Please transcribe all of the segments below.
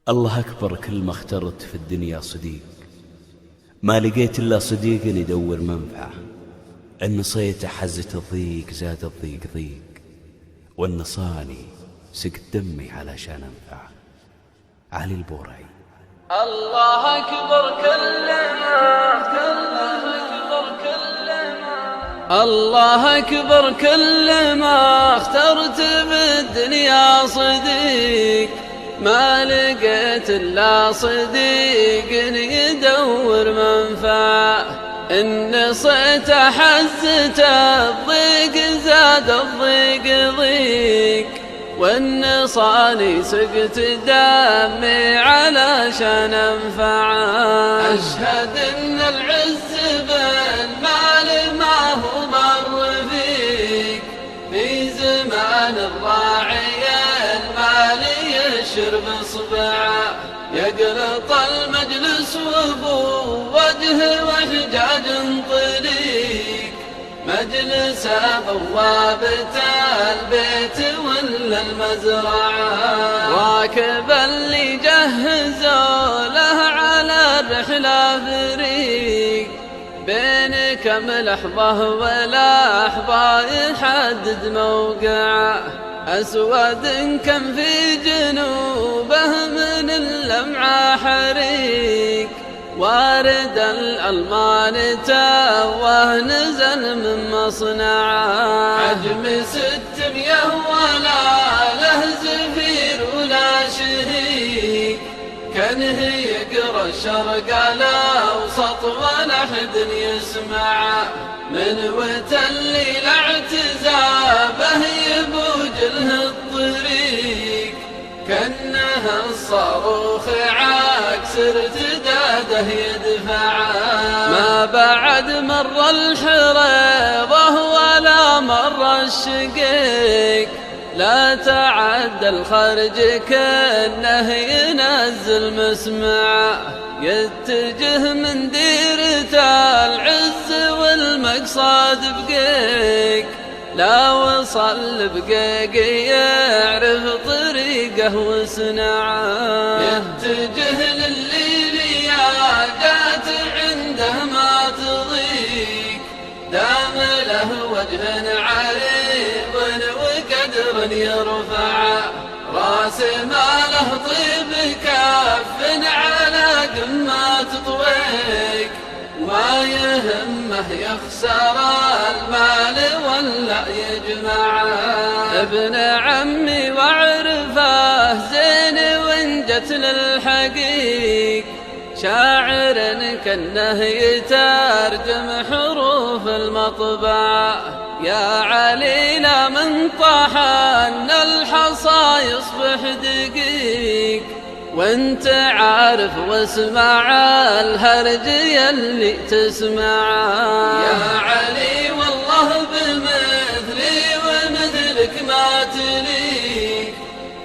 الله أكبر، كل ما اخترت في الدنيا صديق ما لقيت إلا صديق يدور منفعه. إن صيته حزة الضيق زاد الضيق ضيق، والنصاني سقت دمي علشان أنفعه. علي البورعي. الله أكبر الله أكبر كل ما اخترت بالدنيا صديق ما لقيت إلا صديق يدور منفعه. إن صيت حزت الضيق زاد الضيق ضيق، والنصاني سقت دمي علشان أنفعه. أشهد إن العز بالمال ما هو مر فيك، في زمان الراعي المال يشرب صبعه. يقلط المجلس وابو وجه وحجاج طريق، مجلس بوابة البيت ولا المزرعة. راكب اللي جهزوا له على الرحلة فريق، بين كم لحظة ولحظة يحدد موقعه. أسود كم في جنوبه من اللمعة حريق، وارد الألمان توه نزل من مصنعه. حجم 600 ولا له زفير ولا شهيق، كانه يقرأ الشرق الأوسط ولا حد يسمعه. من وتلي لاعتزابه يبوج له الطريق، كأنها الصاروخ عكس ارتداده يدفعه. ما بعد مر الحريضة ولا مر الشقيق، لا تعدى الخرج كأنه ينزل مسمعه. يتجه من ديرة العز والمقصد بقيق، لا وصل بقيق يعرف طريقه وسنعه. يتجه للليليا جات عنده ما تضيق، دام له وجه عريض وقدر يرفعه. راس ما له طيب كف على قمة طويق، ما يهمه يخسر المال ولا يجمعه. ابن عمي واعرفه زين وان جت للحقيق، شاعر كأنه يترجم حروف المطبعة. يا علي لا من طاح أن الحصى يصبح دقيق، وانت عارف واسمع الهرج يلي تسمعه. يا علي والله بمثلي ومثلك ما تليق،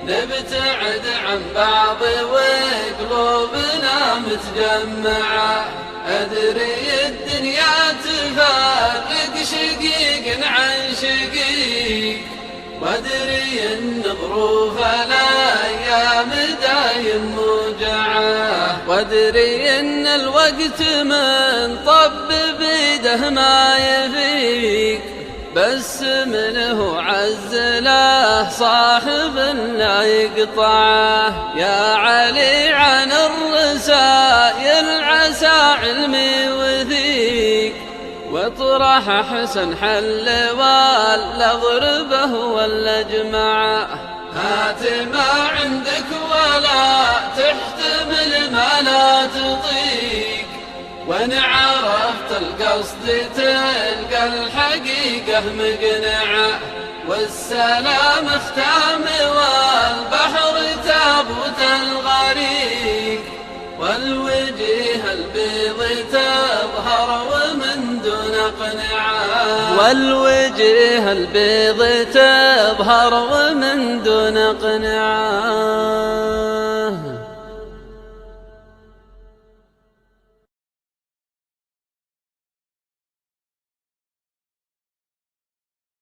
نبتعد عن بعض وقلوبنا متجمعة. أدري الدنيا تفرق شقيق عن شقيق، وادري ان ظروف الايام دايم موجعه. وادري ان الوقت من طب بيده ما يفيق، بس منه عزله صاحب لا يقطعه. يا علي عن الرسائل عسى علمي وثيق، واطرح احسن حل ولا ضربه ولا جمعه. هات ما عندك ولا تحتمل ما لا تطيق، وان عرفت القصد تلقى الحقيقة مقنعة. والسلام اختام والبحر تابوت الغريق، والوجيه البيض تظهر ومن دون قناعة. والوجيه البيض تظهر ومن دون قناعة.